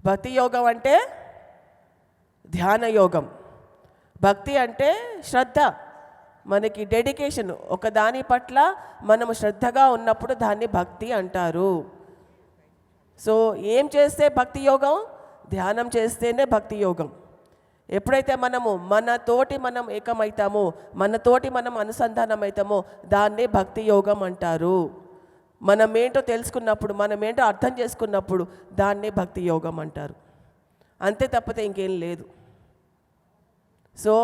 భక్తి యోగం అంటే ధ్యాన యోగం. భక్తి అంటే శ్రద్ధ, మనకి డెడికేషన్, ఒక దాని పట్ల మనము శ్రద్ధగా ఉన్నప్పుడు దాన్ని భక్తి అంటారు. సో ఏం చేస్తే భక్తి యోగం? ధ్యానం చేస్తేనే భక్తి యోగం. ఎప్పుడైతే మనము మనతోటి మనం ఏకమవుతామో, మనతోటి మనం అనుసంధానం అవుతామో దాన్నే భక్తి యోగం అంటారు. మనమేంటో తెలుసుకున్నప్పుడు, మనమేంటో అర్థం చేసుకున్నప్పుడు దాన్నే భక్తి యోగం అంటారు. అంతే తప్పితే ఇంకేం లేదు. సో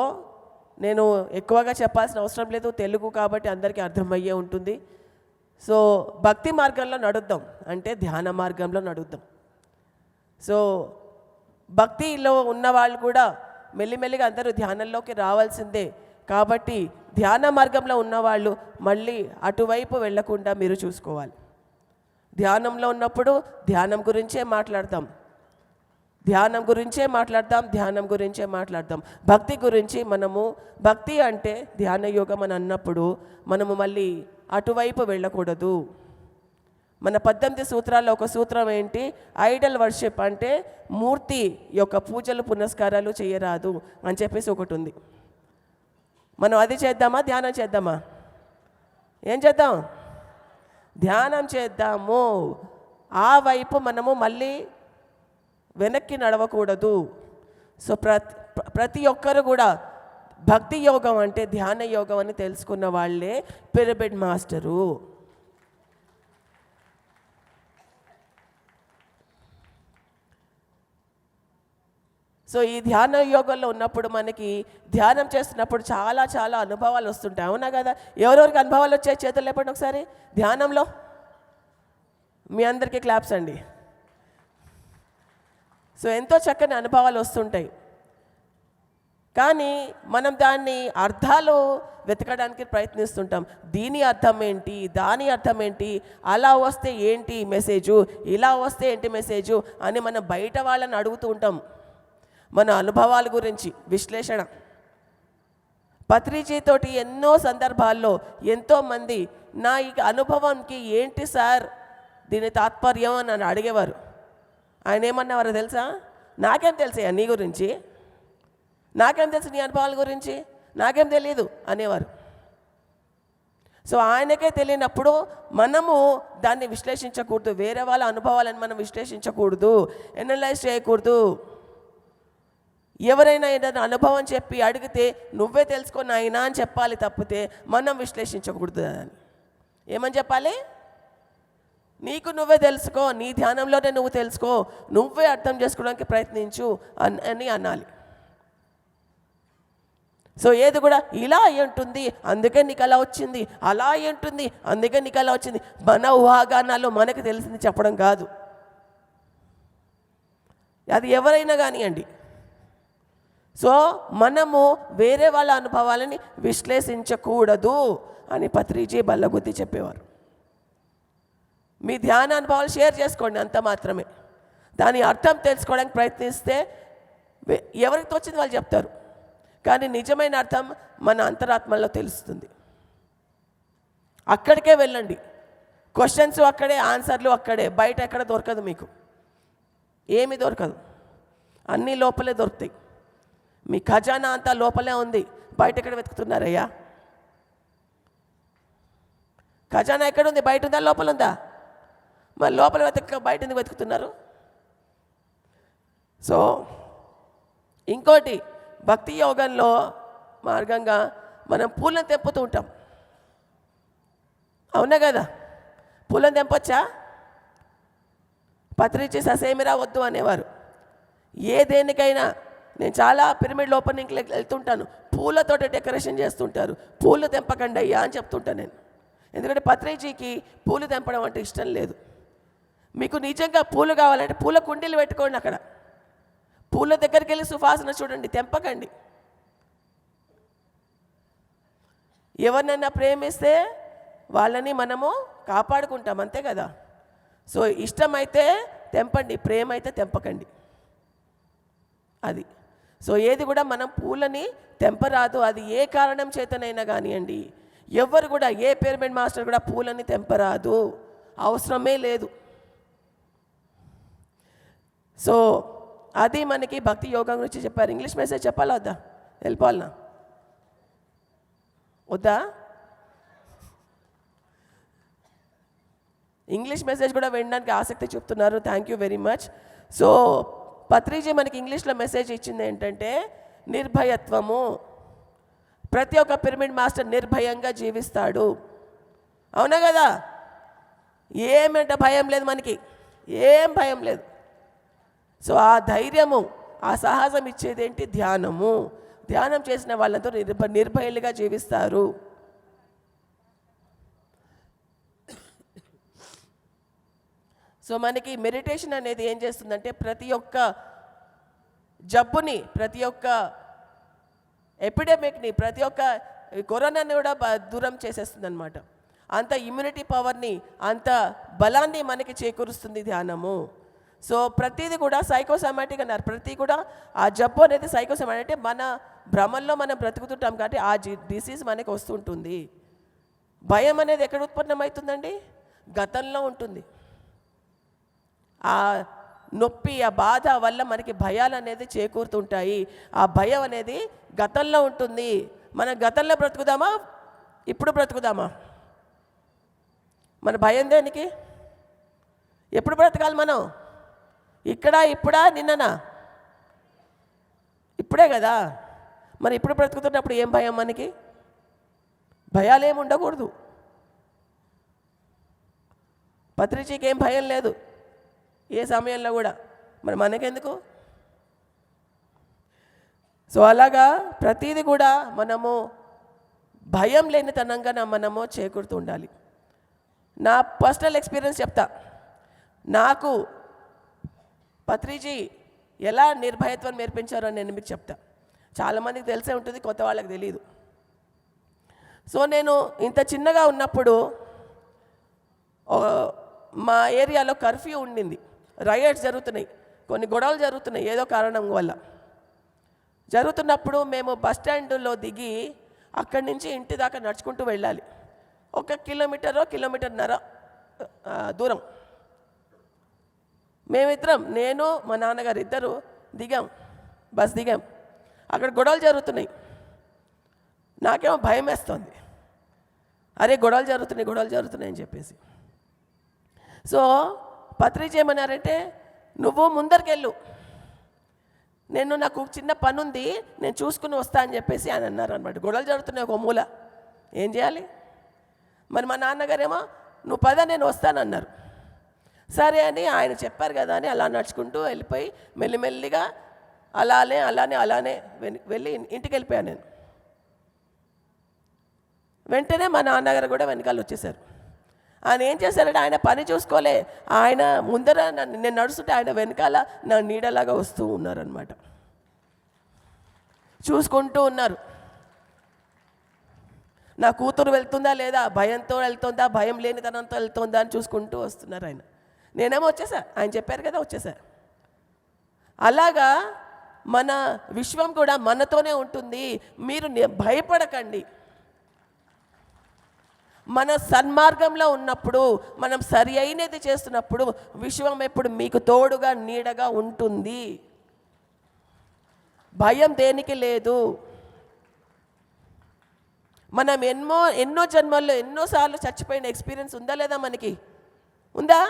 నేను ఎక్కువగా చెప్పాల్సిన అవసరం లేదు, తెలుగు కాబట్టి అందరికీ అర్థమయ్యే ఉంటుంది. సో భక్తి మార్గంలో నడుద్దాం అంటే ధ్యాన మార్గంలో నడుద్దాం. సో భక్తిలో ఉన్నవాళ్ళు కూడా మెల్లిమెల్లిగా అందరూ ధ్యానంలోకి రావాల్సిందే. కాబట్టి ధ్యాన మార్గంలో ఉన్నవాళ్ళు మళ్ళీ అటువైపు వెళ్లకుండా మీరు చూసుకోవాలి. ధ్యానంలో ఉన్నప్పుడు ధ్యానం గురించే మాట్లాడదాం, ధ్యానం గురించే మాట్లాడదాం, ధ్యానం గురించే మాట్లాడదాం. భక్తి గురించి మనము, భక్తి అంటే ధ్యాన యోగం అని అన్నప్పుడు మనము మళ్ళీ అటువైపు వెళ్ళకూడదు. మన 18 సూత్రాల్లో ఒక సూత్రం ఏంటి? ఐడల్ వర్షిప్ అంటే మూర్తి యొక్క పూజలు పునస్కారాలు చేయరాదు అని చెప్పేసి ఒకటి ఉంది. మనం అది చేద్దామా, ధ్యానం చేద్దామా? ఏం చేద్దాం? ధ్యానం చేద్దాము. ఆ వైపు మనము మళ్ళీ వెనక్కి నడవకూడదు. సో ప్రతి ఒక్కరు కూడా భక్తి యోగం అంటే ధ్యాన యోగం అని తెలుసుకున్న వాళ్ళే పిరమిడ్ మాస్టరు. సో ఈ ధ్యాన యోగంలో ఉన్నప్పుడు మనకి ధ్యానం చేస్తున్నప్పుడు చాలా చాలా అనుభవాలు వస్తుంటాయి, అవునా కదా? ఎవరెవరికి అనుభవాలు వచ్చాయి చేతులు లేపండి ఒకసారి. ధ్యానంలో మీ అందరికీ క్లాప్స్ అండి. సో ఎంతో చక్కని అనుభవాలు వస్తుంటాయి, కానీ మనం దాన్ని అర్థాలు వెతకడానికి ప్రయత్నిస్తుంటాం. దీని అర్థం ఏంటి, దాని అర్థం ఏంటి, అలా వస్తే ఏంటి మెసేజు, ఇలా వస్తే ఏంటి మెసేజు అని మనం బయట వాళ్ళని అడుగుతూ ఉంటాం. మన అనుభవాల గురించి విశ్లేషణ. పత్రిజీతోటి ఎన్నో సందర్భాల్లో ఎంతోమంది నా ఈ అనుభవంకి ఏంటి సార్ దీని తాత్పర్యం అని నన్ను అడిగేవారు. ఆయన ఏమన్నవారో తెలుసా? నాకేం తెలుసా నీ గురించి, నాకేం తెలుసు నీ అనుభవాల గురించి, నాకేం తెలియదు అనేవారు. సో ఆయనకే తెలియనప్పుడు మనము దాన్ని విశ్లేషించకూడదు, వేరే వాళ్ళ అనుభవాలను మనం విశ్లేషించకూడదు, ఎనలైజ్ చేయకూడదు. ఎవరైనా ఏదైనా అనుభవం చెప్పి అడిగితే నువ్వే తెలుసుకొని అయినా అని చెప్పాలి తప్పితే మనం విశ్లేషించకూడదు. అని ఏమని చెప్పాలి? నీకు నువ్వే తెలుసుకో, నీ ధ్యానంలోనే నువ్వు తెలుసుకో, నువ్వే అర్థం చేసుకోవడానికి ప్రయత్నించు అని అనాలి. సో ఏది కూడా ఇలా అయి ఉంటుంది అందుకే నీకు అలా వచ్చింది, అలా అయి ఉంటుంది అందుకే నీకు అలా వచ్చింది, మన ఊహాగానాల్లో మనకు తెలిసింది చెప్పడం కాదు. అది ఎవరైనా కానివ్వండి. సో మనము వేరే వాళ్ళ అనుభవాలని విశ్లేషించకూడదు అని పత్రిజీ బల్లగుద్ది చెప్పేవారు. మీ ధ్యాన అనుభవాలు షేర్ చేసుకోండి, అంత మాత్రమే. దాని అర్థం తెలుసుకోవడానికి ప్రయత్నిస్తే ఎవరికి తోచింది వాళ్ళు చెప్తారు, కానీ నిజమైన అర్థం మన అంతరాత్మలో తెలుస్తుంది. అక్కడికే వెళ్ళండి. క్వశ్చన్స్ అక్కడే, ఆన్సర్లు అక్కడే, బయట ఎక్కడ దొరకదు, మీకు ఏమీ దొరకదు, అన్నీ లోపలే దొరుకుతాయి. మీ ఖజానా అంతా లోపలే ఉంది, బయట ఎక్కడ వెతుకుతున్నారయ్యా? ఖజానా ఎక్కడుంది? బయట ఉందా లోపల ఉందా? మరి లోపల వెతక బయట ఎందుకు వెతుకుతున్నారు? సో ఇంకోటి, భక్తి యోగంలో మార్గంగా మనం పూలను తెంపుతూ ఉంటాం, అవునా కదా? పూలను తెంపొచ్చా? పత్రిచి ససేమిరా వద్దు అనేవారు. ఏ దేనికైనా, నేను చాలా పిరమిడ్ ఓపెనింగ్కి వెళ్తుంటాను, పూలతోటి డెకరేషన్ చేస్తుంటారు, పూలు తెంపకండి అయ్యా అని చెప్తుంటాను నేను. ఎందుకంటే పత్రిజీకి పూలు తెంపడం అంటే ఇష్టం లేదు. మీకు నిజంగా పూలు కావాలంటే పూల కుండీలు పెట్టుకోండి, అక్కడ పూల దగ్గరికి వెళ్ళి సువాసన చూడండి, తెంపకండి. ఎవరినైనా ప్రేమిస్తే వాళ్ళని మనము కాపాడుకుంటాం, అంతే కదా? సో ఇష్టమైతే తెంపండి, ప్రేమ అయితే తెంపకండి, అది. సో ఏది కూడా మనం పూలని తెంపరాదు, అది ఏ కారణం చేతనైనా కానివ్వండి. ఎవరు కూడా, ఏ పిరమిడ్ మాస్టర్ కూడా పూలని తెంపరాదు, అవసరమే లేదు. సో అది మనకి భక్తి యోగం గురించి చెప్పారు. ఇంగ్లీష్ మెసేజ్ చెప్పాలా వద్దా? వెళ్ళిపోవాలనా వద్దా? ఇంగ్లీష్ మెసేజ్ కూడా వినడానికి ఆసక్తి చూపుతున్నారు. Thank you very much. So Patriji మనకి ఇంగ్లీష్లో మెసేజ్ ఇచ్చింది ఏంటంటే నిర్భయత్వము. ప్రతి ఒక్క పిరమిడ్ మాస్టర్ నిర్భయంగా జీవిస్తాడు. అవునా కదా? ఏమంటే భయం లేదు మనకి, ఏం భయం లేదు. సో ఆ ధైర్యము, ఆ సాహసం ఇచ్చేది ఏంటి? ధ్యానము. ధ్యానం చేసిన వాళ్ళంతా నిర్భయులుగా జీవిస్తారు. సో మనకి మెడిటేషన్ అనేది ఏం చేస్తుందంటే ప్రతి ఒక్క జబ్బుని, ప్రతి ఒక్క ఎపిడెమిక్ని, ప్రతి ఒక్క కరోనాని కూడా దూరం చేసేస్తుంది అనమాట. అంత ఇమ్యూనిటీ పవర్ని, అంత బలాన్ని మనకి చేకూరుస్తుంది ధ్యానము. సో ప్రతిదీ కూడా సైకోసమాటిక్ అన్నారు. ప్రతి కూడా ఆ జబ్బు అనేది సైకోసమాటిక్ అంటే మన భ్రమంలో మనం బ్రతుకుతుంటాం కాబట్టి ఆ డిసీజ్ మనకి వస్తుంటుంది. భయం అనేది ఎక్కడ ఉత్పన్నమవుతుందండి? గతంలో ఉంటుంది. ఆ నొప్పి, ఆ బాధ వల్ల మనకి భయాలు అనేది చేకూరుతుంటాయి. ఆ భయం అనేది గతంలో ఉంటుంది. మనం గతంలో బ్రతుకుదామా, ఇప్పుడు బ్రతుకుదామా? మన భయం దేనికి? ఎప్పుడు బ్రతకాలి మనం? ఇక్కడ, ఇప్పుడా, నిన్ననా? ఇప్పుడే కదా. మరి ఇప్పుడు బ్రతుకుతున్నప్పుడు ఏం భయం మనకి? భయాలు ఏమి ఉండకూడదు. పత్రిజీకి ఏం భయం లేదు ఏ సమయంలో కూడా. మరి మనకెందుకు? సో అలాగా ప్రతిదీ కూడా మనము భయం లేనితనంగా మనము చేకూరుతూ ఉండాలి. నా పర్సనల్ ఎక్స్పీరియన్స్ చెప్తా. నాకు పత్రిజీ ఎలా నిర్భయత్వం నేర్పించారో నేను మీకు చెప్తా. చాలామందికి తెలిసే ఉంటుంది, కొత్త వాళ్ళకి తెలియదు. సో నేను ఇంత చిన్నగా ఉన్నప్పుడు మా ఏరియాలో కర్ఫ్యూ ఉండింది. రైట్స్ జరుగుతున్నాయి, కొన్ని గొడవలు జరుగుతున్నాయి ఏదో కారణం వల్ల. జరుగుతున్నప్పుడు మేము బస్ స్టాండ్లో దిగి అక్కడి నుంచి ఇంటి దాకా నడుచుకుంటూ వెళ్ళాలి. 1 కిలోమీటరో కిలోమీటర్న్నర దూరం. మేమిద్దరం, నేను మా నాన్నగారు ఇద్దరు దిగాం, బస్ దిగాం. అక్కడ గొడవలు జరుగుతున్నాయి. నాకేమో భయం వేస్తుంది. అరే గొడవలు జరుగుతున్నాయి అని చెప్పేసి. సో పత్రిజీ ఏమన్నారంటే నువ్వు ముందరికెళ్ళు, నాకు చిన్న పని ఉంది, నేను చూసుకుని వస్తా అని చెప్పేసి ఆయన అన్నారు అనమాట. గొడవలు జరుగుతున్నాయి ఒక మూల, ఏం చేయాలి? మరి మా నాన్నగారేమో నువ్వు పద నేను వస్తానన్నారు. సరే అని ఆయన చెప్పారు కదా అని అలా నడుచుకుంటూ వెళ్ళిపోయి మెల్లిమెల్లిగా అలానే వెళ్ళి ఇంటికి వెళ్ళిపోయాను నేను. వెంటనే మా నాన్నగారు కూడా వెనకాల వచ్చేసారు. ఆయన ఏం చేశారంటే ఆయన పని చూసుకోలే, ఆయన ముందర నేను నడుస్తుంటే ఆయన వెనకాల నా నీడలాగా వస్తూ ఉన్నారనమాట. చూసుకుంటూ ఉన్నారు. నా కూతురు వెళ్తుందా లేదా, భయంతో వెళ్తుందా, భయం లేనితనంతో వెళ్తుందా అని చూసుకుంటూ వస్తున్నారు ఆయన. నేనేమో వచ్చేసా, ఆయన చెప్పారు కదా వచ్చేసా. అలాగా మన విశ్వం కూడా మనతోనే ఉంటుంది. మీరు భయపడకండి. మన సన్మార్గంలో ఉన్నప్పుడు, మనం సరి అయినది చేస్తున్నప్పుడు విశ్వం ఎప్పుడు మీకు తోడుగా నీడగా ఉంటుంది. భయం దేనికి లేదు. మనం ఎన్నో జన్మల్లో ఎన్నోసార్లు చచ్చిపోయిన ఎక్స్పీరియన్స్ ఉందా లేదా? మనకి ఉందా?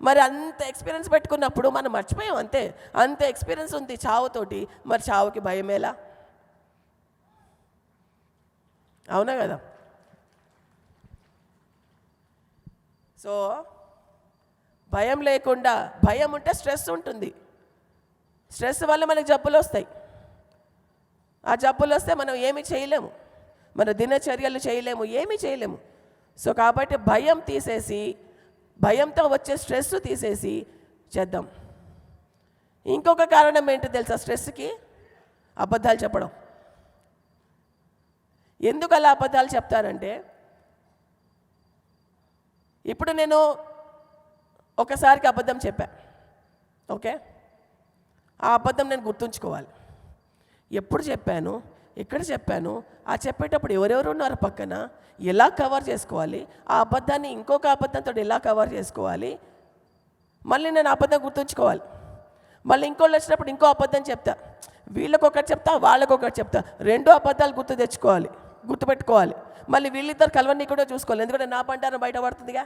మరి అంత ఎక్స్పీరియన్స్ పెట్టుకున్నప్పుడు మనం మర్చిపోయాం అంతే. అంత ఎక్స్పీరియన్స్ ఉంది చావుతోటి, మరి చావుకి భయమేలా? అవునా కదా? సో భయం లేకుండా, భయం ఉంటే స్ట్రెస్ ఉంటుంది. స్ట్రెస్ వల్ల మనకి జబ్బులు వస్తాయి. ఆ జబ్బులు వస్తే మనం ఏమీ చేయలేము, మన దినచర్యలు చేయలేము, ఏమీ చేయలేము. సో కాబట్టి భయం తీసేసి, భయంతో వచ్చే స్ట్రెస్ తీసేసి చేద్దాం. ఇంకొక కారణం ఏంటో తెలుసా స్ట్రెస్కి? అబద్ధాలు చెప్పడం. ఎందుకు అలా అబద్ధాలు చెప్తానంటే, ఇప్పుడు నేను ఒకసారికి అబద్ధం చెప్పా, ఓకే, ఆ అబద్ధం నేను గుర్తుంచుకోవాలి. ఎప్పుడు చెప్పాను, ఎక్కడ చెప్పాను, ఆ చెప్పేటప్పుడు ఎవరెవరు ఉన్నారు పక్కన, ఎలా కవర్ చేసుకోవాలి, ఆ అబద్ధాన్ని ఇంకొక అబద్ధంతో ఎలా కవర్ చేసుకోవాలి, మళ్ళీ నేను అబద్ధం గుర్తుంచుకోవాలి. మళ్ళీ ఇంకోళ్ళు వచ్చినప్పుడు ఇంకో అబద్ధం చెప్తా, వీళ్ళకొకటి చెప్తా, వాళ్ళకొకటి చెప్తా, 2 అబద్ధాలు గుర్తుపెట్టుకోవాలి. మళ్ళీ వీళ్ళిద్దరు కలవన్నీ కూడా చూసుకోవాలి, ఎందుకంటే నా బండారం బయట పడుతుందిగా.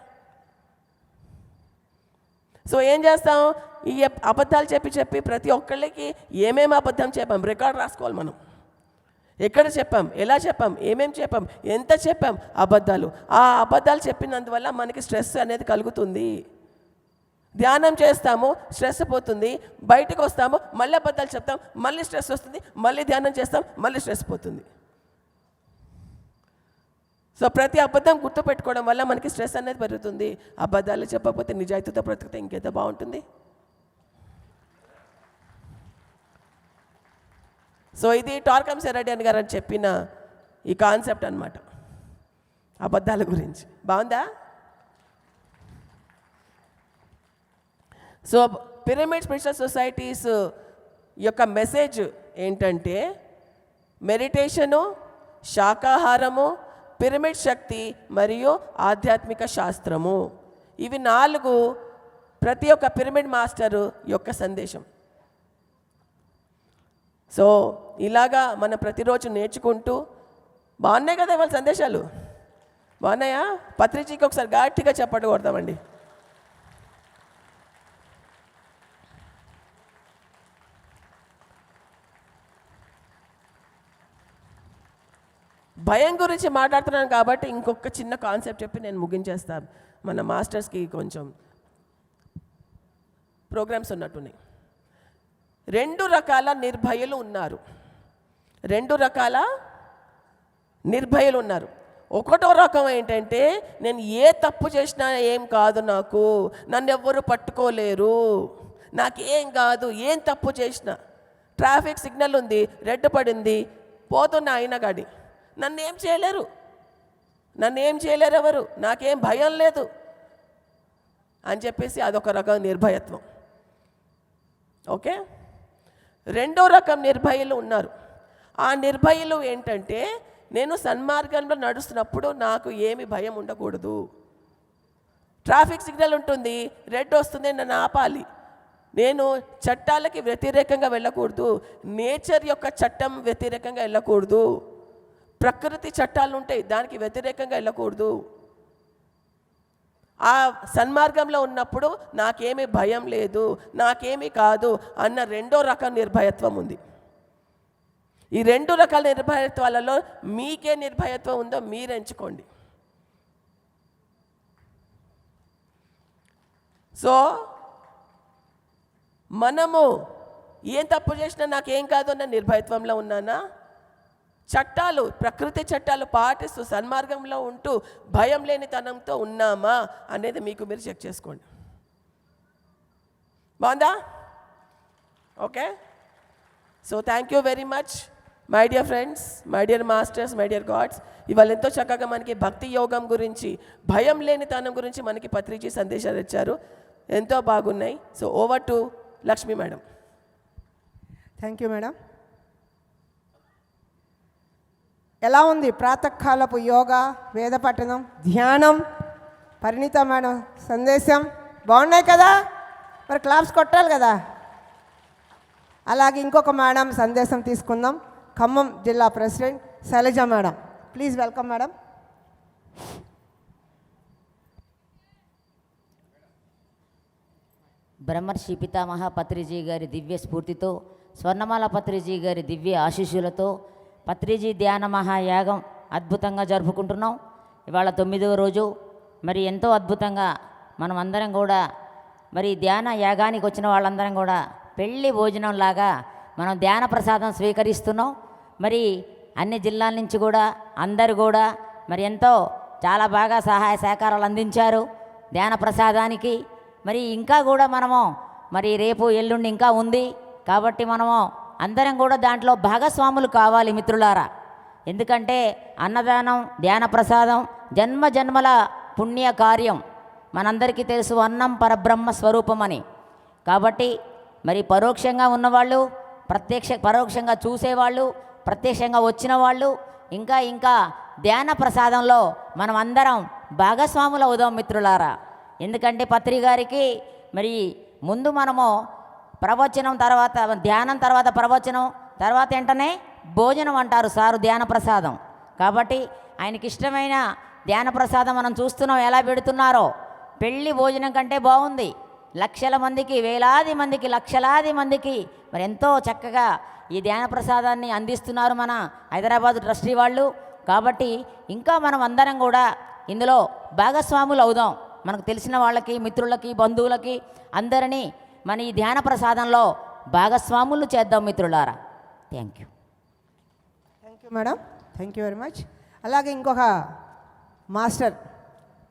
సో ఏం చేస్తాం, ఈ అబద్ధాలు చెప్పి ప్రతి ఒక్కళ్ళకి ఏమేమి అబద్ధం చెప్పాం రికార్డ్ రాసుకోవాలి మనం. ఎక్కడ చెప్పాం, ఎలా చెప్పాం, ఏమేమి చెప్పాం, ఎంత చెప్పాం అబద్ధాలు. ఆ అబద్ధాలు చెప్పినందువల్ల మనకి స్ట్రెస్ అనేది కలుగుతుంది. ధ్యానం చేస్తాము, స్ట్రెస్ పోతుంది, బయటకు వస్తాము, మళ్ళీ అబద్ధాలు చెప్తాం, మళ్ళీ స్ట్రెస్ వస్తుంది, మళ్ళీ ధ్యానం చేస్తాం, మళ్ళీ స్ట్రెస్ పోతుంది. సో ప్రతి అబద్ధం గుర్తుపెట్టుకోవడం వల్ల మనకి స్ట్రెస్ అనేది పెరుగుతుంది. అబద్ధాలు చెప్పకపోతే నిజాయితీతో బ్రతికితే ఇంకెంత బాగుంటుంది. సో ఇది టార్కమ్ సెరాడియన్ గారు అని చెప్పిన ఈ కాన్సెప్ట్ అన్నమాట అబద్ధాల గురించి. బాగుందా? సో పిరమిడ్ స్పిరిచువల్ సొసైటీస్ యొక్క మెసేజ్ ఏంటంటే మెడిటేషను, శాకాహారము, పిరమిడ్ శక్తి మరియు ఆధ్యాత్మిక శాస్త్రము, ఇవి 4 ప్రతి ఒక్క పిరమిడ్ మాస్టరు యొక్క సందేశం. సో ఇలాగా మనం ప్రతిరోజు నేర్చుకుంటూ, బాగున్నాయి కదా ఇవాళ సందేశాలు? బాగున్నాయా? పత్రిజీకి ఒకసారి గట్టిగా చప్పట్లు కొడతామండి. భయం గురించి మాట్లాడుతున్నాను కాబట్టి ఇంకొక చిన్న కాన్సెప్ట్ చెప్పి నేను ముగించేస్తాను. మన మాస్టర్స్కి కొంచెం ప్రోగ్రామ్స్ ఉన్నట్టున్నాయి. 2 రకాల నిర్భయులు ఉన్నారు. 2 రకాల నిర్భయులు ఉన్నారు. ఒకటో రకం ఏంటంటే, నేను ఏ తప్పు చేసినా ఏం కాదు, నన్ను ఎవ్వరు పట్టుకోలేరు, నాకేం కాదు, ఏం తప్పు చేసినా, ట్రాఫిక్ సిగ్నల్ ఉంది, రెడ్ పడింది, పోతున్న అయినా గాడి నన్నేం చేయలేరు ఎవరు, నాకేం భయం లేదు అని చెప్పేసి అదొక రకం నిర్భయత్వం. ఓకే. 2వ రకం నిర్భయులు ఉన్నారు. ఆ నిర్భయులు ఏంటంటే, నేను సన్మార్గంలో నడుస్తున్నప్పుడు నాకు ఏమి భయం ఉండకూడదు, ట్రాఫిక్ సిగ్నల్ ఉంటుంది, రెడ్ వస్తుంది, నన్ను ఆపాలి, నేను చట్టాలకి వ్యతిరేకంగా వెళ్ళకూడదు, నేచర్ యొక్క చట్టం వ్యతిరేకంగా వెళ్ళకూడదు, ప్రకృతి చట్టాలు ఉంటాయి దానికి వ్యతిరేకంగా వెళ్ళకూడదు. ఆ సన్మార్గంలో ఉన్నప్పుడు నాకేమీ భయం లేదు, నాకేమీ కాదు అన్న 2వ రకం నిర్భయత్వం ఉంది. ఈ 2 రకాల నిర్భయత్వాలలో మీకే నిర్భయత్వం ఉందో మీరు ఎంచుకోండి. సో మనము ఏం తప్పు చేసినా నాకేం కాదు అన్న నిర్భయత్వంలో ఉన్నానా, చట్టాలు, ప్రకృతి చట్టాలు పాటిస్తూ సన్మార్గంలో ఉంటూ భయం లేని తనంతో ఉన్నామా అనేది మీకు మీరు చెక్ చేసుకోండి. బాగుందా? Okay. So thank you very much my dear friends, my dear masters, my dear God's. ఇవాళ ఎంతో చక్కగా మనకి భక్తి యోగం గురించి, భయం లేని తనం గురించి మనకి పత్రిజీ సందేశాలు ఇచ్చారు, ఎంతో బాగున్నాయి. So over to Lakshmi madam. Thank you madam. ఎలా ఉంది ప్రాతకాలపు యోగా, వేద పఠనం, ధ్యానం, పరిణిత మేడం సందేశం బాగున్నాయి కదా? మరి క్లాప్స్ కొట్టాలి కదా. అలాగే ఇంకొక మేడం సందేశం తీసుకుందాం. ఖమ్మం జిల్లా president Shailaja madam, please welcome madam. Brahmarshi Pitamaha Patriji గారి దివ్య స్ఫూర్తితో, స్వర్ణమాల పత్రిజీ గారి దివ్య ఆశీస్సులతో పత్రిజీ ధ్యాన మహాయాగం అద్భుతంగా జరుపుకుంటున్నాం. ఇవాళ 9వ రోజు. మరి ఎంతో అద్భుతంగా మనం అందరం కూడా మరి ధ్యాన యాగానికి వచ్చిన వాళ్ళందరం కూడా పెళ్ళి భోజనంలాగా మనం ధ్యాన ప్రసాదం స్వీకరిస్తున్నాం. మరి అన్ని జిల్లాల నుంచి కూడా అందరు కూడా మరి ఎంతో చాలా బాగా సహాయ సహకారాలు అందించారు ధ్యాన ప్రసాదానికి. మరి ఇంకా కూడా మనము మరి రేపు ఎల్లుండి ఇంకా ఉంది కాబట్టి మనము అందరం కూడా దాంట్లో భాగస్వాములు కావాలి మిత్రులారా. ఎందుకంటే అన్నదానం, ధ్యాన ప్రసాదం జన్మ జన్మల పుణ్య కార్యం. మనందరికీ తెలుసు అన్నం పరబ్రహ్మ స్వరూపం అని. కాబట్టి మరి పరోక్షంగా ఉన్నవాళ్ళు, పరోక్షంగా చూసేవాళ్ళు, ప్రత్యక్షంగా వచ్చిన వాళ్ళు ఇంకా ఇంకా ధ్యాన ప్రసాదంలో మనం అందరం భాగస్వాములు అవుదాం మిత్రులారా. ఎందుకంటే పత్రి గారికి మరి ముందు మనము ప్రవచనం తర్వాత ధ్యానం తర్వాత ప్రవచనం తర్వాత వెంటనే భోజనం అంటారు సారు ధ్యాన ప్రసాదం. కాబట్టి ఆయనకి ఇష్టమైన ధ్యాన ప్రసాదం మనం చూస్తున్నాం ఎలా పెడుతున్నారో. పెళ్ళి భోజనం కంటే బాగుంది. లక్షల మందికి, వేలాది మందికి, లక్షలాది మందికి మరి ఎంతో చక్కగా ఈ ధ్యాన ప్రసాదాన్ని అందిస్తున్నారు మన హైదరాబాద్ ట్రస్టీ వాళ్ళు. కాబట్టి ఇంకా మనం అందరం కూడా ఇందులో భాగస్వాములు అవుదాం. మనకు తెలిసిన వాళ్ళకి, మిత్రులకి, బంధువులకి అందరినీ మన ఈ ధ్యాన ప్రసాదంలో భాగస్వాములు చేద్దాం మిత్రులారా. Thank you. Thank you madam, thank you very much. అలాగే ఇంకొక మాస్టర్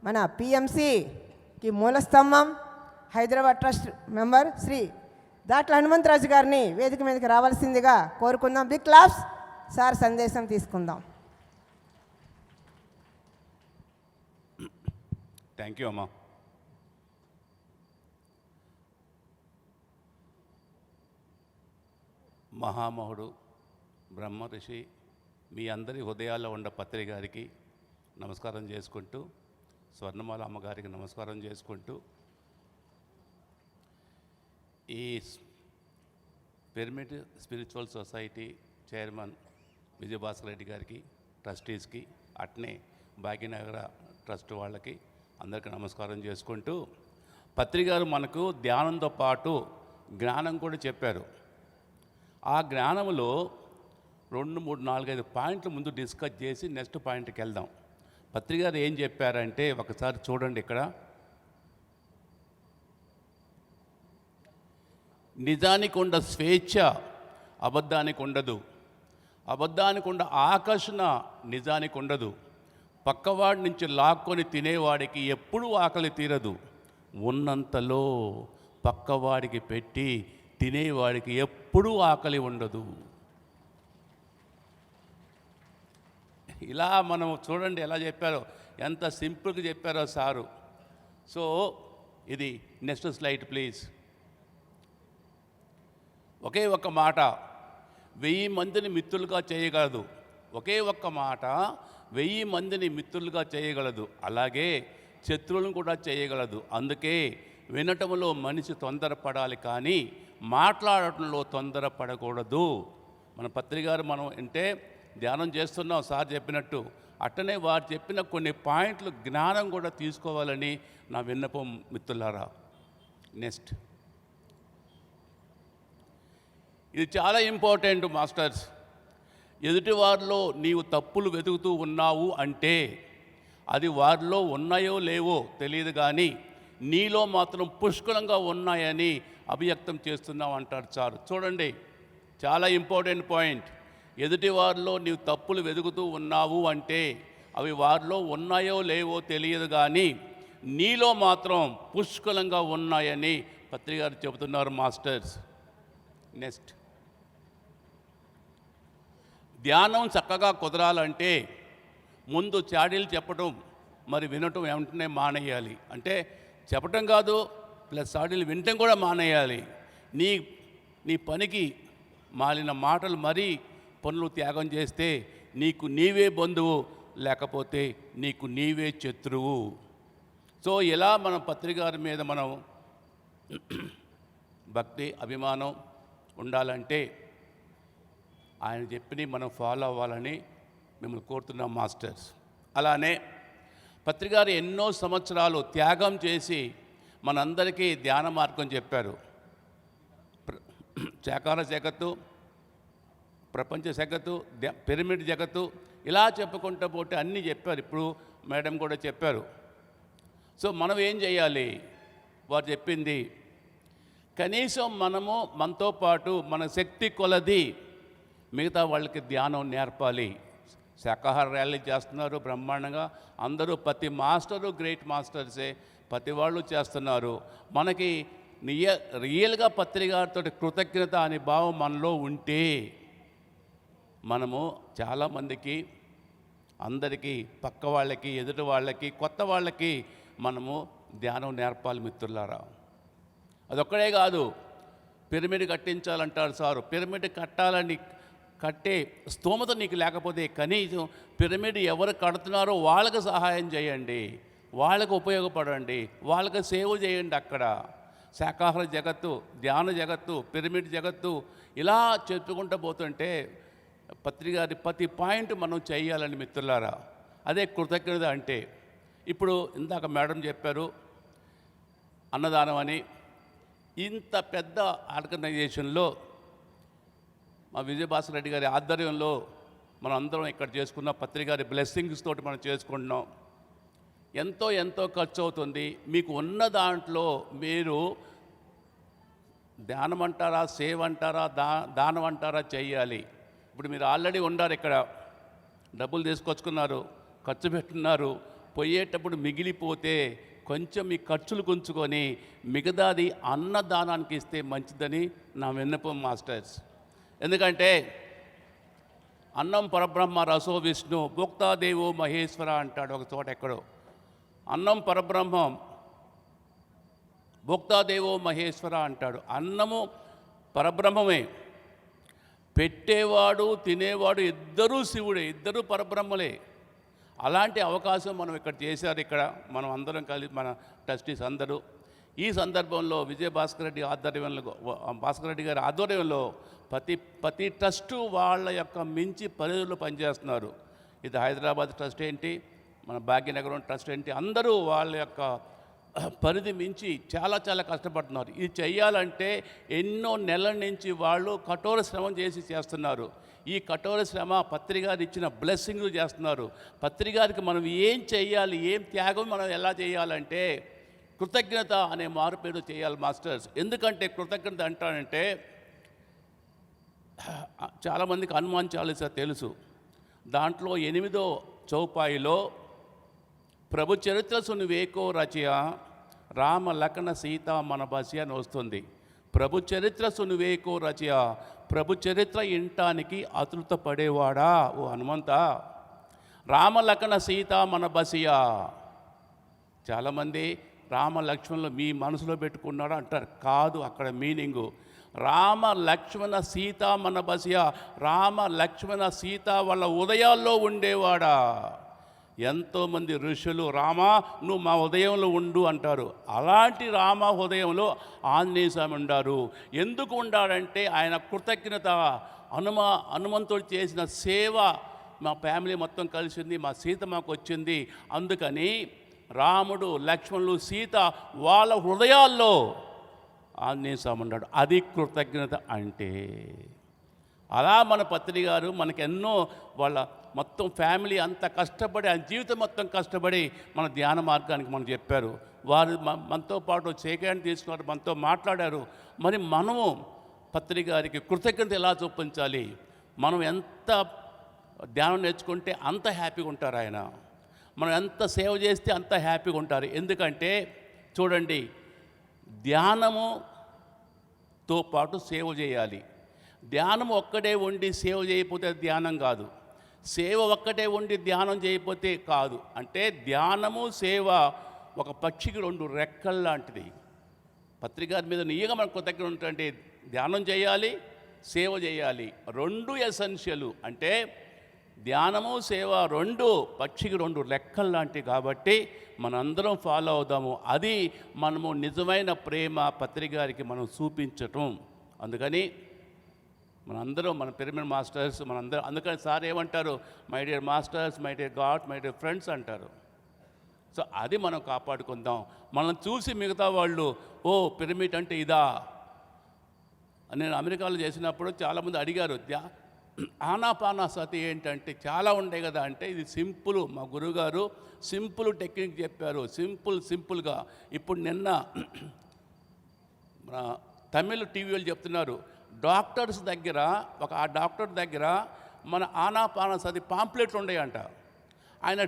మన పిఎంసికి మూలస్తంభం, హైదరాబాద్ ట్రస్ట్ మెంబర్ శ్రీ దాట్ల హనుమంతరాజు గారిని వేదిక మీదకి రావాల్సిందిగా కోరుకుందాం. Big claps. సార్ సందేశం తీసుకుందాం. థ్యాంక్ యూ అమ్మా. మహామహుడు బ్రహ్మ ఋషి మీ అందరి హృదయాల్లో ఉన్న పత్రి గారికి నమస్కారం చేసుకుంటూ, స్వర్ణమాల అమ్మగారికి నమస్కారం చేసుకుంటూ, ఈ pyramid spiritual society chairman Vijayabhaskar Reddy గారికి, ట్రస్టీస్కి, అట్నే భాగ్యనగర ట్రస్ట్ వాళ్ళకి అందరికీ నమస్కారం చేసుకుంటూ, పత్రి గారు మనకు ధ్యానంతో పాటు జ్ఞానం కూడా చెప్పారు. ఆ జ్ఞానంలో 2, 3, 4, 5 పాయింట్లు ముందు డిస్కస్ చేసి నెక్స్ట్ పాయింట్కి వెళ్దాం. పత్రి గారు ఏం చెప్పారంటే ఒకసారి చూడండి. ఇక్కడ నిజానికి ఉన్న స్వేచ్ఛ అబద్ధానికి ఉండదు, అబద్ధానికి ఉన్న ఆకర్షణ నిజానికి ఉండదు, పక్కవాడి నుంచి లాక్కొని తినేవాడికి ఎప్పుడూ ఆకలి తీరదు, ఉన్నంతలో పక్కవాడికి పెట్టి తినేవాడికి ఎప్పుడూ ఆకలి ఉండదు. ఇలా మనం చూడండి ఎలా చెప్పారో, ఎంత సింపుల్గా చెప్పారో సారు. సో ఇది నెక్స్ట్ స్లైడ్ ప్లీజ్. ఒకే ఒక్క మాట 1000 మందిని మిత్రులుగా చేయగలదు. ఒకే ఒక్క మాట 1000 మందిని మిత్రులుగా చేయగలదు, అలాగే శత్రువులను కూడా చేయగలదు. అందుకే వినటంలో మనిషి తొందరపడాలి, కానీ మాట్లాడటంలో తొందరపడకూడదు. మన పత్రికారు మనం అంటే ధ్యానం చేస్తున్నాం సార్ చెప్పినట్టు, అట్టనే వారు చెప్పిన కొన్ని పాయింట్లు జ్ఞానం కూడా తీసుకోవాలని నా విన్నపం మిత్రులారా. నెక్స్ట్, ఇది చాలా ఇంపార్టెంట్ మాస్టర్స్. ఎదుటి వారిలో నీవు తప్పులు వెతుకుతూ ఉన్నావు అంటే అది వారిలో ఉన్నాయో లేవో తెలియదు, కానీ నీలో మాత్రం పుష్కలంగా ఉన్నాయని అభివ్యక్తం చేస్తున్నావు అంటారు సార్. చూడండి, చాలా ఇంపార్టెంట్ పాయింట్. ఎదుటి వారిలో నీవు తప్పులు వెతుకుతూ ఉన్నావు అంటే అవి వారిలో ఉన్నాయో లేవో తెలియదు, కానీ నీలో మాత్రం పుష్కలంగా ఉన్నాయని పత్రికారు చెబుతున్నారు మాస్టర్స్. నెక్స్ట్, ధ్యానం చక్కగా కుదరాలంటే ముందు చాడీలు చెప్పడం మరి వినటం వెంటనే మానేయాలి. అంటే చెప్పటం కాదు, ప్లస్ చాడీలు వినటం కూడా మానేయాలి. నీ పనికి మాలిన మాటలు మరీ పనులు త్యాగం చేస్తే నీకు నీవే బంధువు, లేకపోతే నీకు నీవే శత్రువు. సో ఇలా మన పత్రికారి మీద మనం భక్తి అభిమానం ఉండాలంటే ఆయన చెప్పినవి మనం ఫాలో అవ్వాలని మిమ్మల్ని కోరుతున్నాం మాస్టర్స్. అలానే పత్రికారు ఎన్నో సంవత్సరాలు త్యాగం చేసి మనందరికీ ధ్యాన మార్గం చెప్పారు. శాకార జగత్తు, ప్రపంచ జగత్తు, పిరమిడ్ జగత్తు, ఇలా చెప్పుకుంటూ పోతే అన్నీ చెప్పారు. ఇప్పుడు మేడం కూడా చెప్పారు. సో మనం ఏం చేయాలి? వారు చెప్పింది కనీసం మనతో పాటు మన శక్తి కొలది మిగతా వాళ్ళకి ధ్యానం నేర్పాలి. శాకాహార ర్యాలీ చేస్తున్నారు బ్రహ్మాండంగా, అందరూ ప్రతి మాస్టరు గ్రేట్ మాస్టర్సే, ప్రతి వాళ్ళు చేస్తున్నారు. మనకి రియల్గా పత్రికారితో కృతజ్ఞత అనే భావం మనలో ఉంటే మనము చాలామందికి, అందరికీ, పక్క వాళ్ళకి, ఎదుటి వాళ్ళకి, కొత్త వాళ్ళకి మనము ధ్యానం నేర్పాలి మిత్రులారా. అదొక్కడే కాదు, పిరమిడ్ కట్టించాలంటారు సారు. పిరమిడ్ కట్టే స్తోమత నీకు లేకపోతే కనీసం పిరమిడ్ ఎవరు కడుతున్నారో వాళ్ళకి సహాయం చేయండి, వాళ్ళకు ఉపయోగపడండి, వాళ్ళకి సేవ చేయండి అక్కడ. శాకాహార జగత్తు, ధ్యాన జగత్తు, పిరమిడ్ జగత్తు ఇలా చెప్పుకుంటూ పోతుంటే పత్రికారి ప్రతి పాయింట్ మనం చేయాలని మిత్రులారా. అదే కృతజ్ఞత అంటే. ఇప్పుడు ఇందాక మేడం చెప్పారు అన్నదానం అని. ఇంత పెద్ద ఆర్గనైజేషన్లో మా విజయభాస్కర్ రెడ్డి గారి ఆధ్వర్యంలో మనం అందరం ఇక్కడ చేసుకున్న పత్రికారి బ్లెస్సింగ్స్ తోటి మనం చేసుకుంటున్నాం. ఎంతో ఎంతో ఖర్చు అవుతుంది. మీకు ఉన్న దాంట్లో మీరు ధ్యానం అంటారా, సేవ అంటారా, దానం అంటారా చేయాలి. ఇప్పుడు మీరు ఆల్రెడీ ఉన్నారు, ఇక్కడ డబ్బులు తీసుకొచ్చుకున్నారు, ఖర్చు పెట్టున్నారు. పోయేటప్పుడు మిగిలిపోతే కొంచెం మీ ఖర్చులు కొంచుకొని మిగతాది అన్నదానానికి ఇస్తే మంచిదని నా విన్నపం మాస్టర్స్. ఎందుకంటే అన్నం పరబ్రహ్మ రసో విష్ణు భోక్తాదేవో మహేశ్వర అంటాడు ఒక చోట ఎక్కడో. అన్నం పరబ్రహ్మం, భోక్తాదేవో మహేశ్వర అంటాడు. అన్నము పరబ్రహ్మమే, పెట్టేవాడు తినేవాడు ఇద్దరూ శివుడే, ఇద్దరూ పరబ్రహ్మలే. అలాంటి అవకాశం మనం ఇక్కడ చేశారు. ఇక్కడ మనం అందరం కలిసి మన ట్రస్టీస్ అందరూ ఈ సందర్భంలో భాస్కర్ రెడ్డి గారి ఆధ్వర్యంలో ప్రతి ట్రస్టు వాళ్ళ యొక్క మించి పరిధిలో పనిచేస్తున్నారు. ఇది హైదరాబాద్ ట్రస్ట్ ఏంటి, మన భాగ్యనగరం ట్రస్ట్ ఏంటి, అందరూ వాళ్ళ యొక్క పరిధి మించి చాలా చాలా కష్టపడుతున్నారు. ఇది చేయాలంటే ఎన్నో నెలల నుంచి వాళ్ళు కఠోర శ్రమ చేస్తున్నారు. ఈ కఠోర శ్రమ పత్రికారు ఇచ్చిన బ్లెస్సింగ్లు చేస్తున్నారు. పత్రికారికి మనం ఏం చేయాలి, ఏం త్యాగం మనం ఎలా చేయాలంటే కృతజ్ఞత అనే మారుపేరు చేయాలి మాస్టర్స్. ఎందుకంటే కృతజ్ఞత అంటానంటే చాలామందికి హనుమాన్ చాలీసా తెలుసు. దాంట్లో 8వ చౌపాయిలో ప్రభు చరిత్ర సునువేకో రచయ రామ లక్ష్మణ సీత మన బసి అని వస్తుంది. ప్రభు చరిత్ర సునువేకో రచయ, ప్రభు చరిత్ర ఇంటానికి అతృత పడేవాడా ఓ హనుమంత, రామ లక్ష్మణ సీత మన బసియా. చాలామంది రామ లక్ష్మణులు మీ మనసులో పెట్టుకున్నాడు అంటారు. కాదు, అక్కడ మీనింగు రామ లక్ష్మణ సీత మన బసియా. రామ లక్ష్మణ సీత వాళ్ళ ఉదయాల్లో ఉండేవాడా. ఎంతోమంది ఋషులు రామా నువ్వు మా ఉదయంలో ఉండు అంటారు. అలాంటి రామ హృదయంలో ఆంజనేయ స్వామి ఉండారు. ఎందుకు ఉండాడంటే ఆయన కృతజ్ఞత, హనుమంతుడు చేసిన సేవ మా ఫ్యామిలీ మొత్తం కలిసింది, మా సీత మాకు వచ్చింది. అందుకని రాముడు, లక్ష్మణులు, సీత వాళ్ళ హృదయాల్లో ఆంజనేయ స్వామి ఉన్నాడు. అది కృతజ్ఞత అంటే. అలా మన పత్రి గారు మనకెన్నో వాళ్ళ మొత్తం ఫ్యామిలీ అంత కష్టపడి, ఆయన జీవితం మొత్తం కష్టపడి మన ధ్యాన మార్గానికి మనం చెప్పారు. వారు మనతో పాటు సేకరణ తీసుకున్నారు, మనతో మాట్లాడారు. మరి మనము పత్రి గారికి కృతజ్ఞత ఎలా చూపించాలి? మనం ఎంత ధ్యానం నేర్చుకుంటే అంత హ్యాపీగా ఉంటారు ఆయన. మనం ఎంత సేవ చేస్తే అంత హ్యాపీగా ఉంటారు. ఎందుకంటే చూడండి, ధ్యానముతో పాటు సేవ చేయాలి. ధ్యానం ఒక్కడే ఉండి సేవ చేయకపోతే ధ్యానం కాదు. సేవ ఒక్కటే ఉండి ధ్యానం చేయకపోతే కాదు. అంటే ధ్యానము సేవ ఒక పక్షికి 2 రెక్కలు లాంటిది. పత్రికారి మీద నియ్యగా మనకు దగ్గర ఉంటుంటే ధ్యానం చేయాలి, సేవ చేయాలి. 2 ఎసెన్షియల్. అంటే ధ్యానము సేవ 2 పక్షికి 2 రెక్కలు లాంటివి. కాబట్టి మనందరం ఫాలో అవుదాము. అది మనము నిజమైన ప్రేమ పత్రికారికి మనం చూపించటం. అందుకని మనందరం మన పిరమిడ్ మాస్టర్స్ మనందరం, అందుకని సార్ ఏమంటారు, my dear masters, my dear God, my dear friends అంటారు. సో అది మనం కాపాడుకుందాం. మనం చూసి మిగతా వాళ్ళు ఓ పిరమిడ్ అంటే ఇదా. నేను అమెరికాలో చేసినప్పుడు చాలామంది అడిగారు ఆనాపానసతి ఏంటంటే చాలా ఉండే కదా అంటే ఇది సింపుల్. మా గురువుగారు సింపుల్ టెక్నిక్ చెప్పారు. సింపుల్గా. ఇప్పుడు నిన్న మన తమిళ టీవీలు చెప్తున్నారు, డాక్టర్స్ దగ్గర ఆ డాక్టర్ దగ్గర మన ఆనాపానసతి పాంప్లెట్లు ఉండేయంట. ఆయన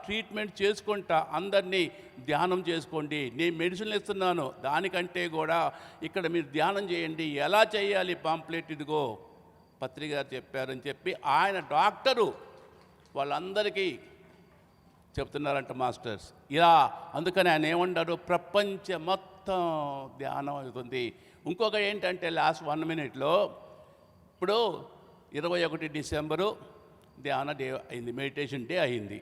ట్రీట్మెంట్ చేసుకుంటా అందరినీ ధ్యానం చేసుకోండి, నేను మెడిసిన్లు ఇస్తున్నాను, దానికంటే కూడా ఇక్కడ మీరు ధ్యానం చేయండి, ఎలా చేయాలి పాంప్లెట్ ఇదిగో పత్రిక చెప్పారని చెప్పి ఆయన డాక్టరు వాళ్ళందరికీ చెప్తున్నారంట మాస్టర్స్. ఇలా అందుకని ఆయన ఏమన్నారు, ప్రపంచం మొత్తం ధ్యానం అవుతుంది. ఇంకొక ఏంటంటే లాస్ట్ 1 minute ఇప్పుడు 21 డిసెంబరు ధ్యాన డే అయింది, మెడిటేషన్ డే అయింది.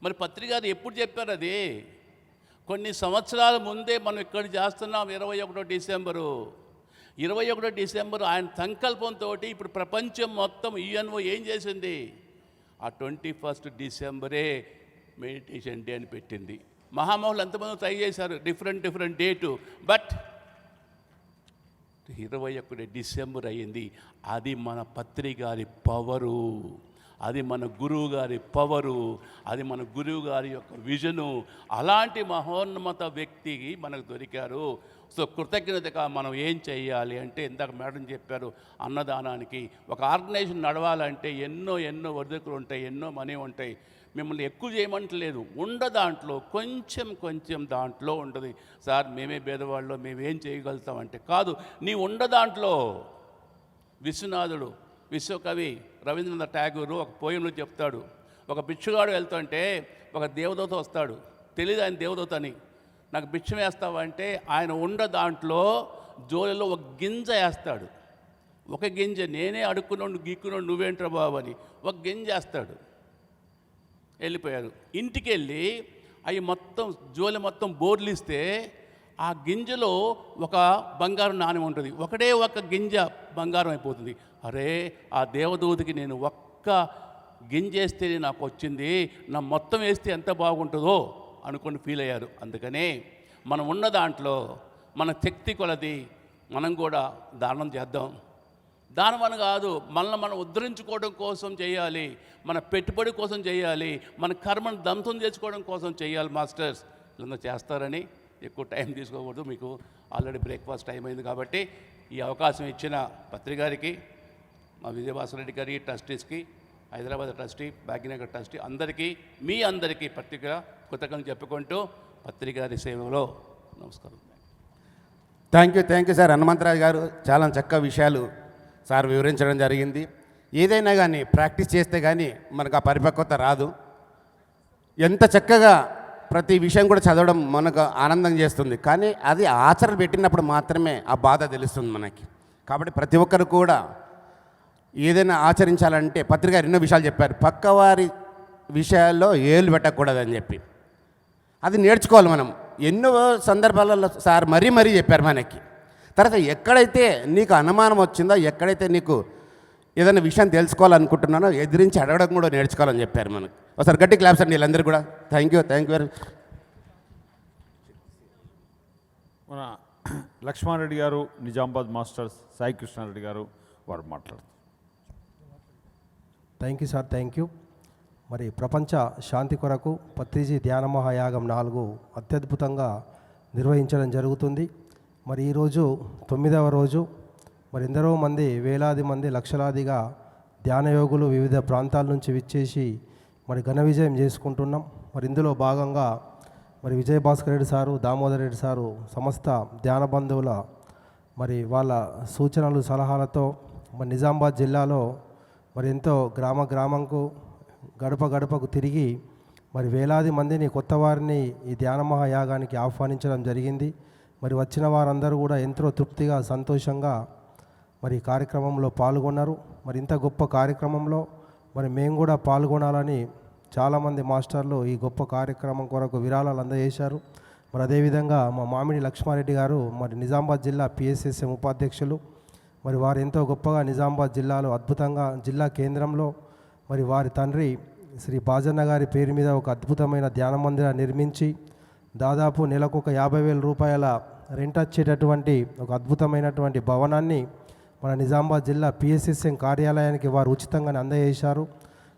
మరి పత్రిక ఎప్పుడు చెప్పారు? అది కొన్ని సంవత్సరాల ముందే మనం ఇక్కడ చేస్తున్నాం 21 డిసెంబరు. 21 డిసెంబరు ఆయన సంకల్పంతో ఇప్పుడు ప్రపంచం మొత్తం యుఎన్ఓ ఏం చేసింది, ఆ 21 డిసెంబరే మెడిటేషన్ డే అని పెట్టింది. మహామహులు ఎంతమంది ట్రై చేశారు, డిఫరెంట్ డేటు, బట్ 21 డిసెంబర్ అయ్యింది. అది మన పత్రి గారి పవరు, అది మన గురువు గారి పవరు, అది మన గురువు గారి యొక్క విజను. అలాంటి మహోన్నత వ్యక్తికి మనకు దొరికారు. సో కృతజ్ఞతగా మనం ఏం చేయాలి అంటే, ఇందాక మేడం చెప్పారు, అన్నదానానికి ఒక ఆర్గనైజేషన్ నడవాలంటే ఎన్నో ఒడిదుడుకులు ఉంటాయి, ఎన్నో మనీ ఉంటాయి. మిమ్మల్ని ఎక్కువ చేయమంటలేదు, దాంట్లో కొంచెం దాంట్లో ఉండదు. సార్ మేమే పేదవాళ్ళు, మేమేం చేయగలుగుతామంటే కాదు, నీ దాంట్లో. విశ్వనాథుడు, విశ్వకవి రవీంద్రనాథ్ ఠాగూరు ఒక పోయంలో చెప్తాడు, ఒక భిక్షుగాడు వెళ్తుంటే ఒక దేవదూత వస్తాడు, తెలియదు ఆయన దేవదూత అని. నాకు భిక్షం వేస్తావా అంటే ఆయన దాంట్లో జోలిలో ఒక గింజ వేస్తాడు. ఒక గింజ, నేనే అడుక్కున్నాడు గీక్కున్నాడు నువ్వేంట్రా బాబు అని ఒక గింజ వేస్తాడు. వెళ్ళిపోయారు. ఇంటికి వెళ్ళి అవి మొత్తం జోలి మొత్తం బోర్లు ఇస్తే ఆ గింజలో ఒక బంగారం నాణ్యం ఉంటుంది. ఒకటే ఒక గింజ బంగారం అయిపోతుంది. అరే ఆ దేవదూతకి నేను ఒక్క గింజ వేస్తే నాకు వచ్చింది, నా మొత్తం వేస్తే ఎంత బాగుంటుందో అనుకొని ఫీల్ అయ్యారు. అందుకనే మనం దాంట్లో మన శక్తి కొలది మనం కూడా దానం చేద్దాం. దానం అని కాదు, మనల్ని మనం ఉద్ధరించుకోవడం కోసం చేయాలి, మన పెట్టుబడి కోసం చేయాలి, మన కర్మను దంతం చేసుకోవడం కోసం చేయాలి. మాస్టర్స్ ఇలా చేస్తారని ఎక్కువ టైం తీసుకోకూడదు, మీకు ఆల్రెడీ బ్రేక్ఫాస్ట్ టైం అయింది కాబట్టి ఈ అవకాశం ఇచ్చిన పత్రి గారికి, మా విజయభాస్కర్ గారికి, ట్రస్టీస్కి, హైదరాబాద్ ట్రస్టీ, భాగ్యనగర్ ట్రస్టీ అందరికీ, మీ అందరికీ పత్రిక కృతజ్ఞతలు చెప్పుకుంటూ పత్రి గారి సేవలో నమస్కారం. Thank you sir. హనుమంతరాజు గారు చాలా చక్కగా విషయాలు సార్ వివరించడం జరిగింది. ఏదైనా కానీ ప్రాక్టీస్ చేస్తే కానీ మనకు ఆ పరిపక్వత రాదు. ఎంత చక్కగా ప్రతి విషయం కూడా చదవడం మనకు ఆనందం చేస్తుంది, కానీ అది ఆచరణ పెట్టినప్పుడు మాత్రమే ఆ బాధ తెలుస్తుంది మనకి. కాబట్టి ప్రతి ఒక్కరు కూడా ఏదైనా ఆచరించాలంటే పత్రిక ఎన్నో విషయాలు చెప్పారు. పక్కవారి విషయాల్లో ఏళ్ళు పెట్టకూడదని చెప్పి అది నేర్చుకోవాలి మనం. ఎన్నో సందర్భాలలో సార్ మరీ చెప్పారు మనకి. తర్వాత ఎక్కడైతే నీకు అనుమానం వచ్చిందో, ఎక్కడైతే నీకు ఏదైనా విషయం తెలుసుకోవాలనుకుంటున్నానో ఎదిరించి అడగడం కూడా నేర్చుకోవాలని చెప్పారు మనకు. ఒకసారి గట్టి క్లాప్స్ అండి వీళ్ళందరూ కూడా. Thank you very much. మన లక్ష్మారెడ్డి గారు, నిజామాబాద్ మాస్టర్స్ సాయి కృష్ణారెడ్డి గారు వారు మాట్లాడుతారు. Thank you sir, thank you. మరి ప్రపంచ శాంతి కొరకు పత్రిజీ ధ్యాన మహాయాగం 4 అత్యద్భుతంగా నిర్వహించడం జరుగుతుంది. మరి ఈరోజు 9వ రోజు. మరి ఎందరో మంది, వేలాది మంది, లక్షలాదిగా ధ్యానయోగులు వివిధ ప్రాంతాల నుంచి విచ్చేసి మరి ఘన విజయం చేసుకుంటున్నాం. మరి ఇందులో భాగంగా మరి విజయభాస్కర్ రెడ్డి సారు, దామోదర్ రెడ్డి సారు, సమస్త ధ్యాన బంధువుల మరి వాళ్ళ సూచనలు సలహాలతో మరి నిజామాబాద్ జిల్లాలో మరి ఎంతో గ్రామంకు గడపకు తిరిగి మరి వేలాది మందిని, కొత్త వారిని ఈ ధ్యాన మహాయాగానికి ఆహ్వానించడం జరిగింది. మరి వచ్చిన వారందరూ కూడా ఎంతో తృప్తిగా, సంతోషంగా మరి కార్యక్రమంలో పాల్గొన్నారు. మరి ఇంత గొప్ప కార్యక్రమంలో మరి మేము కూడా పాల్గొనాలని చాలామంది మాస్టర్లు ఈ గొప్ప కార్యక్రమం కొరకు విరాళాలు అందజేశారు. మరి అదేవిధంగా మా మామిడి లక్ష్మారెడ్డి గారు మరి నిజామాబాద్ జిల్లా PSSM ఉపాధ్యక్షులు. మరి వారు ఎంతో గొప్పగా నిజామాబాద్ జిల్లాలో అద్భుతంగా జిల్లా కేంద్రంలో మరి వారి తండ్రి శ్రీ బాజన్న గారి పేరు మీద ఒక అద్భుతమైన ధ్యాన మందిరాన్ని నిర్మించి దాదాపు నెలకు ఒక 50,000 రూపాయల రెంట్ వచ్చేటటువంటి ఒక అద్భుతమైనటువంటి భవనాన్ని మన నిజామాబాద్ జిల్లా PSSM కార్యాలయానికి వారు ఉచితంగానే అందజేశారు.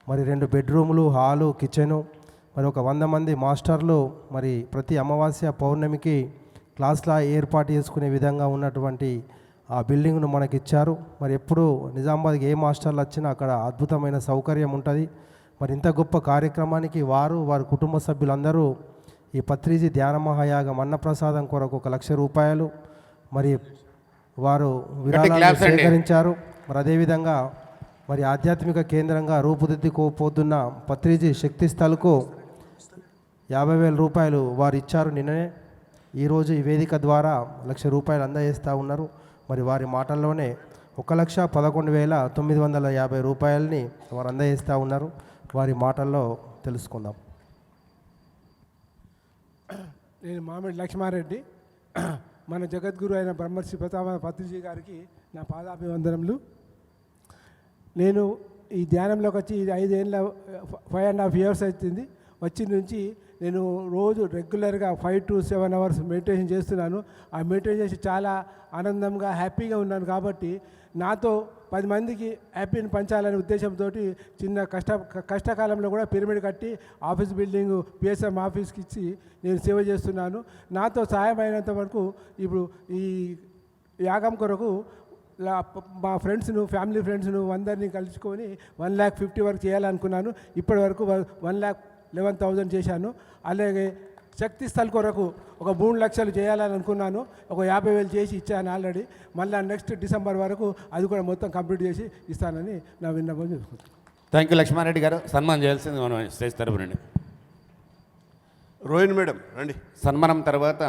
మరి 2 బెడ్రూములు, హాలు, కిచెను, మరి ఒక 100 మంది మాస్టర్లు మరి ప్రతి అమావాస్య పౌర్ణమికి క్లాస్లా ఏర్పాటు చేసుకునే విధంగా ఉన్నటువంటి ఆ బిల్డింగ్ను మనకిచ్చారు. మరి ఎప్పుడు నిజామాబాద్కి ఏ మాస్టర్లు వచ్చినా అక్కడ అద్భుతమైన సౌకర్యం ఉంటుంది. మరి ఇంత గొప్ప కార్యక్రమానికి వారి కుటుంబ సభ్యులందరూ ఈ పత్రిజీ ధ్యాన మహాయాగం అన్నప్రసాదం కొరకు 1,00,000 రూపాయలు మరి వారు విరాళాలు సేకరించారు. మరి అదేవిధంగా మరి ఆధ్యాత్మిక కేంద్రంగా రూపుదిద్దుకోపోతున్న పత్రిజీ శక్తి స్థల్కు 50,000 రూపాయలు వారు ఇచ్చారు నిన్ననే. ఈరోజు ఈ వేదిక ద్వారా 1,00,000 రూపాయలు అందజేస్తూ ఉన్నారు. మరి వారి మాటల్లోనే 1,11,950 రూపాయలని వారు అందజేస్తూ ఉన్నారు. వారి మాటల్లో తెలుసుకుందాం. నేను మామిడి లక్ష్మారెడ్డి. మన జగద్గురు అయిన బ్రహ్మశ్రీ పితామహ పత్రిజీ గారికి నా పాదాభివందనములు. నేను ఈ ధ్యానంలోకి వచ్చి ఇది 5.5 years అవుతుంది. వచ్చిన నుంచి నేను రోజు రెగ్యులర్గా 5 to 7 hours మెడిటేషన్ చేస్తున్నాను. ఆ మెడిటేషన్ చేసి చాలా ఆనందంగా హ్యాపీగా ఉన్నాను. కాబట్టి నాతో 10 మందికి హ్యాపీని పంచాలనే ఉద్దేశంతో చిన్న కష్టకాలంలో కూడా పిరమిడ్ కట్టి ఆఫీస్ బిల్డింగ్ పిఎస్ఎం ఆఫీస్కి ఇచ్చి నేను సేవ చేస్తున్నాను. నాతో సహాయం అయినంత వరకు ఇప్పుడు ఈ యాగం కొరకు మా ఫ్రెండ్స్ను, ఫ్యామిలీ ఫ్రెండ్స్ను అందరినీ కలుసుకొని 1,50,000 వరకు చేయాలనుకున్నాను. ఇప్పటి వరకు 1,11,000 చేశాను. అలాగే శక్తి స్థల్ కొరకు ఒక 3 లక్షలు చేయాలని అనుకున్నాను. ఒక 50,000 చేసి ఇచ్చాను ఆల్రెడీ. మళ్ళీ నెక్స్ట్ డిసెంబర్ వరకు అది కూడా మొత్తం కంప్లీట్ చేసి ఇస్తానని నా విన్నపం చేసుకుంటాను. థ్యాంక్ యూ లక్ష్మారెడ్డి గారు. సన్మానం చేయాల్సింది మనం స్టేజ్ తరపు నుండి. రోహిణి మేడం రండి. సన్మానం తర్వాత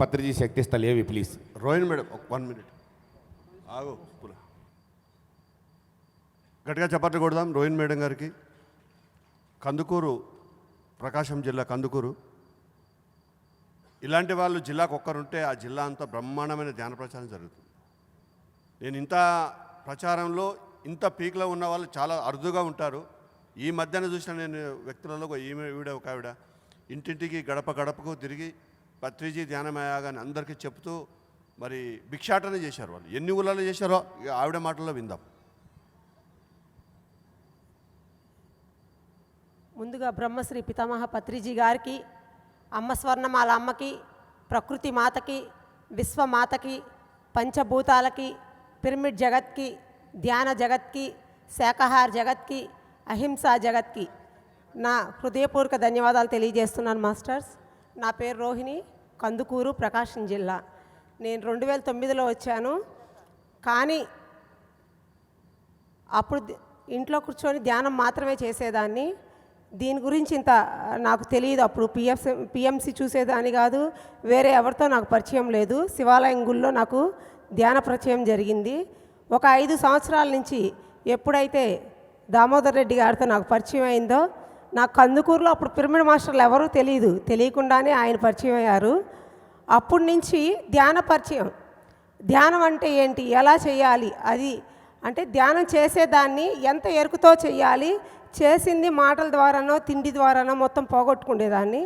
పత్రిజీ శక్తి స్థల్ ఏవి ప్లీజ్. రోహిణి మేడం ఒక 1 minute ఆగు. గట్టిగా చప్పట్లు కొడదాం రోహిణి మేడం గారికి. కందుకూరు, ప్రకాశం జిల్లా కందుకూరు. ఇలాంటి వాళ్ళు జిల్లాకు ఒక్కరుంటే ఆ జిల్లా అంతా బ్రహ్మాండమైన ధ్యాన ప్రచారం జరుగుతుంది. నేను ఇంత ప్రచారంలో ఇంత పీక్లో ఉన్న వాళ్ళు చాలా అరుదుగా ఉంటారు. ఈ మధ్యన చూసిన నేను వ్యక్తులలో ఒక ఆవిడ ఇంటింటికి గడప గడపకు తిరిగి పత్రిజీ ధ్యానమయాగాన్ని అందరికీ చెప్తూ మరి భిక్షాటన చేశారు. వాళ్ళు ఎన్ని ఊళ్ళలో చేశారో ఆవిడ మాటల్లో విందాం. ముందుగా బ్రహ్మశ్రీ పితామహ పత్రిజీ గారికి, అమ్మ స్వర్ణమాల అమ్మకి, ప్రకృతి మాతకి, విశ్వమాతకి, పంచభూతాలకి, పిరమిడ్ జగత్కి, ధ్యాన జగత్కి, శాకాహార జగత్కి, అహింసా జగత్కి నా హృదయపూర్వక ధన్యవాదాలు తెలియజేస్తున్నాను మాస్టర్స్. నా పేరు రోహిణి, కందుకూరు, ప్రకాశం జిల్లా. నేను 2009లో వచ్చాను. కానీ అప్పుడు ఇంట్లో కూర్చొని ధ్యానం మాత్రమే చేసేదాన్ని. దీని గురించి ఇంత నాకు తెలియదు. అప్పుడు పిఎంసి చూసేదాన్ని కాదు, వేరే ఎవరితో నాకు పరిచయం లేదు. శివాలయం గుళ్ళో నాకు ధ్యాన పరిచయం జరిగింది. ఒక 5 సంవత్సరాల నుంచి ఎప్పుడైతే దామోదర్ రెడ్డి గారితో నాకు పరిచయం అయిందో, నాకు కందుకూరులో అప్పుడు పిరమిడ్ మాస్టర్లు ఎవరూ తెలియకుండానే ఆయన పరిచయం అయ్యారు. అప్పటి నుంచి ధ్యాన పరిచయం. ధ్యానం అంటే ఏంటి, ఎలా చేయాలి, అది అంటే ధ్యానం చేసేదాన్ని ఎంత ఎరుకుతో చేయాలి, చేసింది మాటల ద్వారానో తిండి ద్వారానో మొత్తం పోగొట్టుకునేదాన్ని.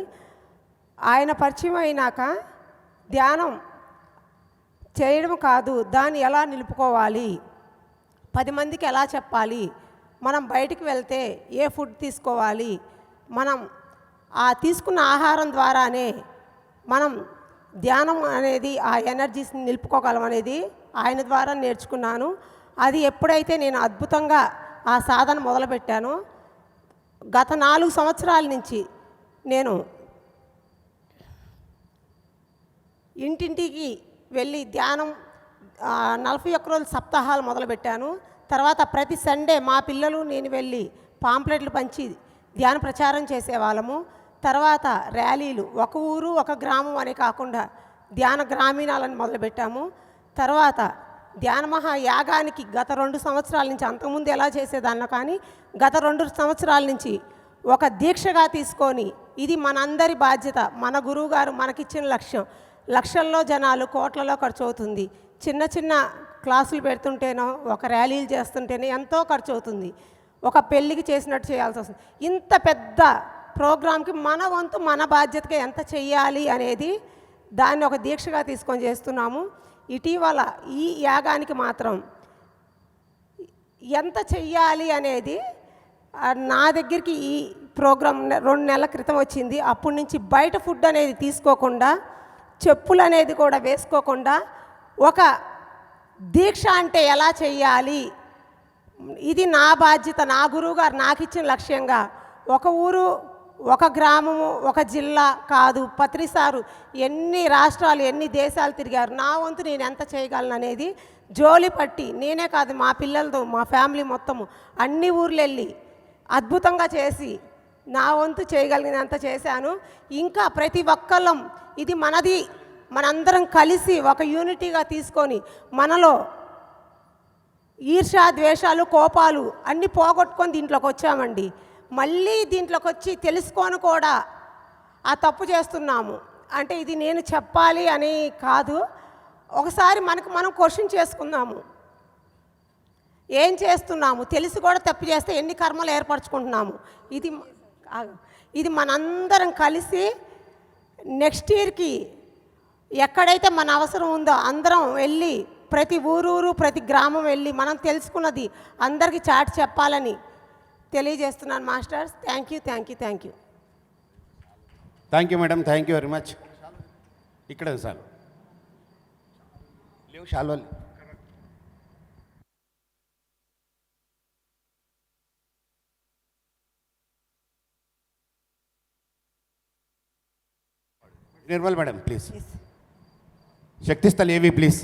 ఆయన పరిచయం అయినాక ధ్యానం చేయడం కాదు, దాన్ని ఎలా నిలుపుకోవాలి, 10 మందికి ఎలా చెప్పాలి, మనం బయటికి వెళ్తే ఏ ఫుడ్ తీసుకోవాలి, మనం ఆ తీసుకున్న ఆహారం ద్వారానే మనం ధ్యానం అనేది ఆ ఎనర్జీస్ని నిలుపుకోగలం అనేది ఆయన ద్వారా నేర్చుకున్నాను. అది ఎప్పుడైతే నేను అద్భుతంగా ఆ సాధన మొదలుపెట్టానో, గత 4 సంవత్సరాల నుంచి నేను ఇంటింటికి వెళ్ళి ధ్యానం 41 రోజుల సప్తాహాలు మొదలుపెట్టాను. తర్వాత ప్రతి సండే మా పిల్లలు నేను వెళ్ళి పాంప్లెట్లు పంచి ధ్యాన ప్రచారం చేసేవాళ్ళము. తర్వాత ర్యాలీలు, ఒక ఊరు ఒక గ్రామం అని కాకుండా ధ్యాన గ్రామీణాలను మొదలుపెట్టాము. తర్వాత ధ్యాన మహాయాగానికి గత 2 సంవత్సరాల నుంచి, అంతకుముందు ఎలా చేసేదాన్నో కానీ గత 2 సంవత్సరాల నుంచి ఒక దీక్షగా తీసుకొని, ఇది మనందరి బాధ్యత, మన గురువుగారు మనకిచ్చిన లక్ష్యం. లక్షల్లో జనాలు కోట్లలో ఖర్చు అవుతుంది. చిన్న చిన్న క్లాసులు పెడుతుంటేనో, ఒక ర్యాలీలు చేస్తుంటేనే ఎంతో ఖర్చు అవుతుంది. ఒక పెళ్ళికి చేసినట్టు చేయాల్సి వస్తుంది. ఇంత పెద్ద ప్రోగ్రాంకి మన వంతు, మన బాధ్యతగా ఎంత చెయ్యాలి అనేది దాన్ని ఒక దీక్షగా తీసుకొని చేస్తున్నాము. ఇటీవల ఈ యాగానికి మాత్రం ఎంత చెయ్యాలి అనేది నా దగ్గరికి ఈ ప్రోగ్రాం 2 నెలల క్రితం వచ్చింది. అప్పటి నుంచి బయట ఫుడ్ అనేది తీసుకోకుండా, చెప్పులు అనేది కూడా వేసుకోకుండా, ఒక దీక్ష అంటే ఎలా చెయ్యాలి, ఇది నా బాధ్యత, నా గురువుగారు నాకు ఇచ్చిన లక్ష్యంగా, ఒక ఊరు ఒక గ్రామము ఒక జిల్లా కాదు, పత్రిసారు ఎన్ని రాష్ట్రాలు ఎన్ని దేశాలు తిరిగారు, నా వంతు నేను ఎంత చేయగలను అనేది జోలి పట్టి, నేనే కాదు మా పిల్లలతో మా ఫ్యామిలీ మొత్తము అన్ని ఊర్లు వెళ్ళి అద్భుతంగా చేసి నా వంతు చేయగలిగినంత చేశాను. ఇంకా ప్రతి ఒక్కళ్ళం ఇది మనది, మనందరం కలిసి ఒక యూనిటీగా తీసుకొని మనలో ఈర్ష్య, ద్వేషాలు, కోపాలు అన్నీ పోగొట్టుకొని దీంట్లోకి వచ్చామండి. మళ్ళీ దీంట్లోకి వచ్చి తెలుసుకొని కూడా ఆ తప్పు చేస్తున్నాము. అంటే ఇది నేను చెప్పాలి అని కాదు, ఒకసారి మనకు మనం క్వశ్చన్ చేసుకుందాము. ఏం చేస్తున్నాము, తెలిసి కూడా తప్పు చేస్తే ఎన్ని కర్మలు ఏర్పరచుకుంటున్నాము. ఇది మనందరం కలిసి నెక్స్ట్ ఇయర్కి ఎక్కడైతే మన అవసరం ఉందో అందరం వెళ్ళి ప్రతి ఊరూరు ప్రతి గ్రామం వెళ్ళి మనం తెలుసుకున్నది అందరికీ చాటి చెప్పాలని తెలియజేస్తున్నాను masters. Thank you, thank you, thank you. Thank you madam, thank you very much. ఇక్కడ సార్ లేవు షాల్వాలు. Nirmal madam please. శక్తిస్థల్ ఏవి ప్లీజ్.